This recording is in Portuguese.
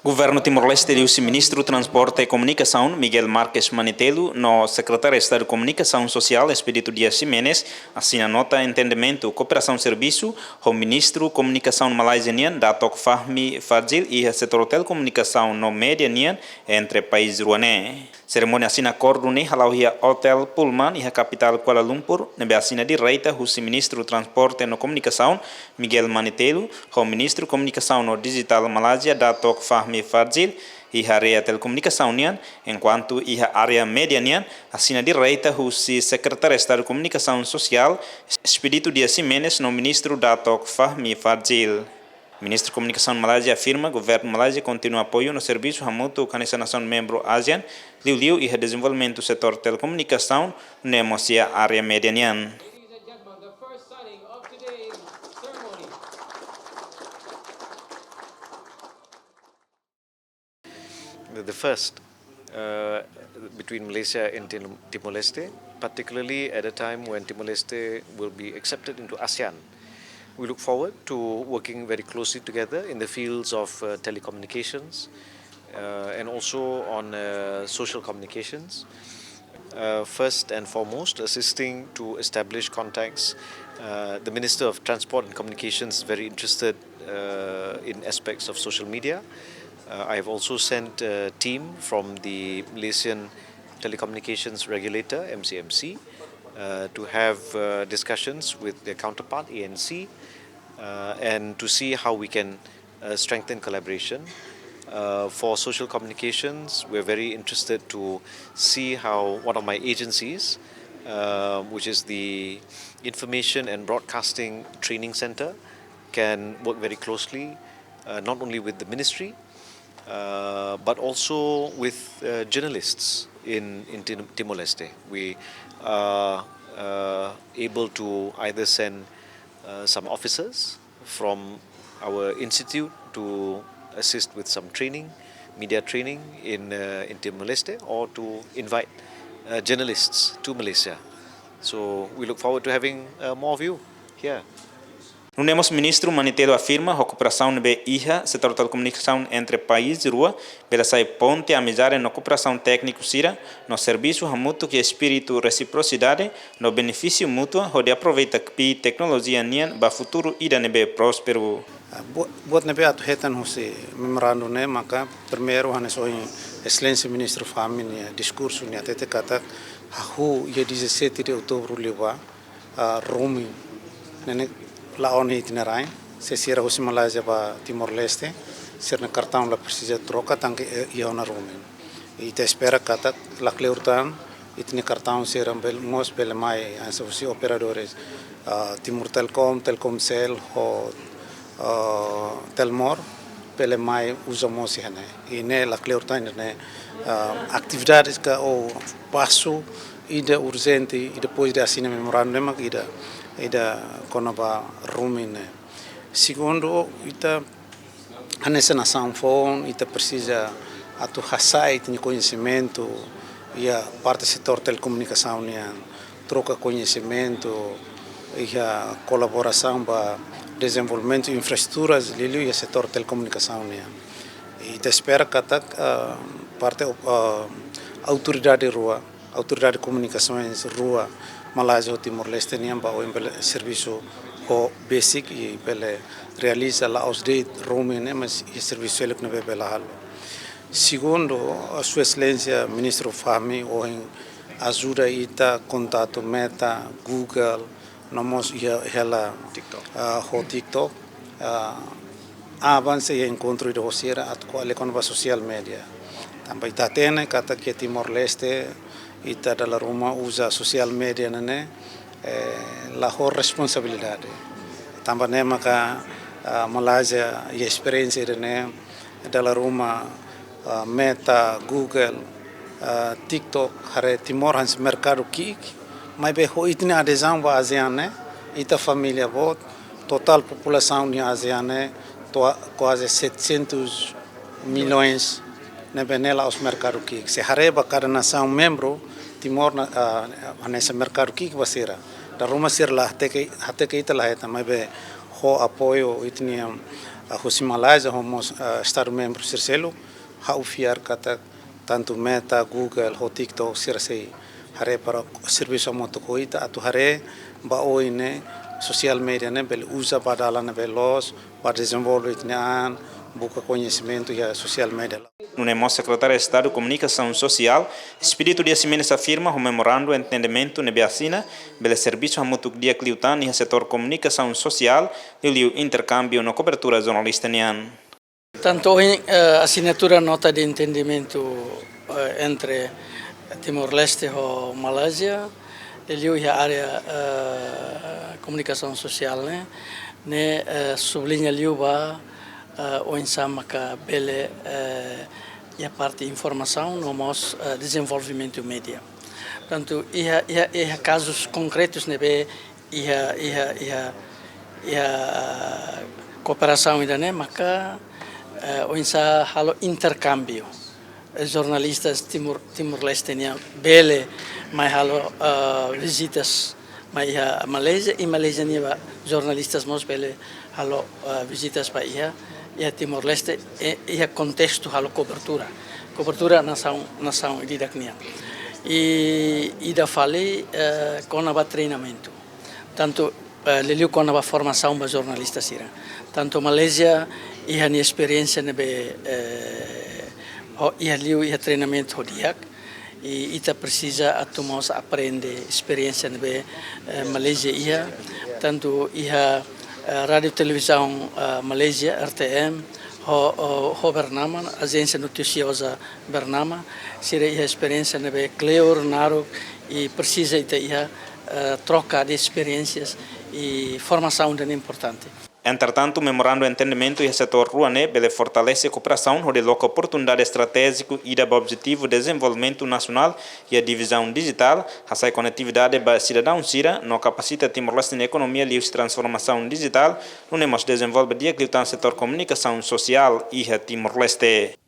Governu Timor-Leste deu-se Ministru Transporte e Komunikasaun Miguel Marques Manetelu no Sekretariu Estadu Komunikasaun Sosial Expedito Dias Ximenes Asina Nota entendimentu koperasaun servisu o Ministru Komunikasaun Malazia nian Datok fahmi Fadzil setor Telekomunikasaun no Mídia nian entre pais ruane. Cerimônia assina acordo ni halau hia Hotel Pullman e a capital Kuala Lumpur nebe assina direita husi Ministru Transporte no Komunikasaun Miguel Manetelu o Ministru Komunikasaun no Digital Malazia Datok fahmi Fadzil area Telekomunikasaun nian, enquanto área Mídia nian assina direita husi Sekretariu Estadu Komunikasaun Social Expedito Dias Ximenes no Ministru Datok fahmi Fadzil. Ministru Komunikasaun Malazia afirma que o Governo Malazia continua apoio no serviço mútuo com essa nação membro ASEAN, liu e desenvolvimento do setor telecomunicação nemocia área Mídia nian. The first between Malaysia and Timor-Leste, particularly at a time when Timor-Leste will be accepted into ASEAN. We look forward to working very closely together in the fields of telecommunications and also on social communications. First and foremost, assisting to establish contacts. The Minister of Transport and Communications is very interested in aspects of social media. I have also sent a team from the Malaysian Telecommunications Regulator, MCMC, to have discussions with their counterpart, ANC, and to see how we can strengthen collaboration. For social communications, we're very interested to see how one of my agencies, which is the Information and Broadcasting Training Center, can work very closely, not only with the ministry, but also with journalists in Timor-Leste. We are able to either send some officers from our institute to assist with some training, media training in Timor-Leste, or to invite journalists to Malaysia. So we look forward to having more of you here. Nunemos Ministru Manetelu afirma a cooperação nebe setor telecomunicação entre países e rua, pela sai ponte amizade no cooperação técnico sira, no serviço mútuo que espírito reciprocidade, no benefício mútuo, onde aproveita que tecnologia nian ba futuro ida nebe próspero. Buat nebe atu hetan husi memorandum ne maka primeiro hanes oi excelência ministro fahmi nia discurso nia tete kata hahu ia 17 de outubro liwa roaming nene laon itinerai se sira husi Malazia ba Timor-Leste sirna cartão la precisa troca tanque ia ona roaming e te espera kata la cleurtan itne cartão sira bel mos bel mai ansa husi operadores Timor Telecom, Telkomsel ho Telmor pele mai usamos hene e ne la cleurtan ne atividades que o passo ida urgente e depois de assinar memorandum ida konaba rumine. Segundo, ita nessa nação phone ita precisa atu hasai tem conhecimento e a parte do setor telecomunicação nian troca conhecimento e a colaboração para desenvolvimento de infraestruturas lili e setor telecomunicação nian. E te espera que a parte autoridade rua, autoridade de comunicações rua Malázia ou Timor-Leste nian ba o serviço o basic e pele realiza lá os de roaming mas e serviço ele que não bebe lá. Segundo, a sua excelência ministro fahmi o ajuda ita contato Meta, Google, nomos ela TikTok avança e encontro de rosira at qual economia social media. Também tá tendo kata que Timor-Leste ita dalam rumah usa social media nene lahor responsabilidade. Tambah ne maka Malazia e experiência nene dalam rumah Meta, Google, TikTok hare Timor hans mercado kik mai be ho itne adesão ba ASEAN ne ita família bot total população ni ASEAN ne quase 700 milhões ne benela os mercado kik se hare ba cada nação membro Timor nesse mercado kik basira da rumah sir lah hate ke ita lah eta mai be ho apoio itnia husi Malázia homos Estado membro Circelo ha ufiar kata tanto Meta, Google, ho TikTok sirasei hare para servisu motokoita atu hare ba oine sosial media ne bel usa badala ne veloz para desenvolver nian buka conhecimento e a social media. No Secretariu Estadu Komunikasaun Social, Expedito Dias Ximenes afirma o memorando entendimentu nebe Asina, bele serviço hamutuk dia cliutan e setor comunicação social e liu intercâmbio na cobertura jornalista nian. Tanto assinatura nota de entendimento entre Timor-Leste e Malázia, liu a área comunicação social, né sublinha liu o ensama que bele e a parte de informação no nosso desenvolvimento média. Portanto, há casos concretos nebe a cooperação ainda né, mas o ensama halo intercâmbio. Jornalistas Timor-Leste bele mas halo visitas mas a Malázia e Malázia niva jornalistas mos bele halo visitas para e a Timor-Leste e a contexto halo cobertura nação didaknia e da falei com a treinamento tanto leliu com a formação para jornalistas ira tanto Malázia e a experiência nebe e liu e a treinamento hodiak e ita precisa atumos aprender experiência nebe Malázia ia tanto ia rádio televisão Malázia RTM ho Bernama agência noticiosa Bernama seria a experiência nebe Cleor Naro e precisa ita troca de experiências e formação é importante. Entretanto, o memorando de entendimento e o setor ruane bele fortalece a cooperação, onde loca oportunidade estratégica e dá objetivo de desenvolvimento nacional e a divisão digital, a conectividade para cidadão sira, não capacita Timor-Leste na economia e transformação digital, não é mais desenvolve dia que o setor comunicação social e a Timor-Leste.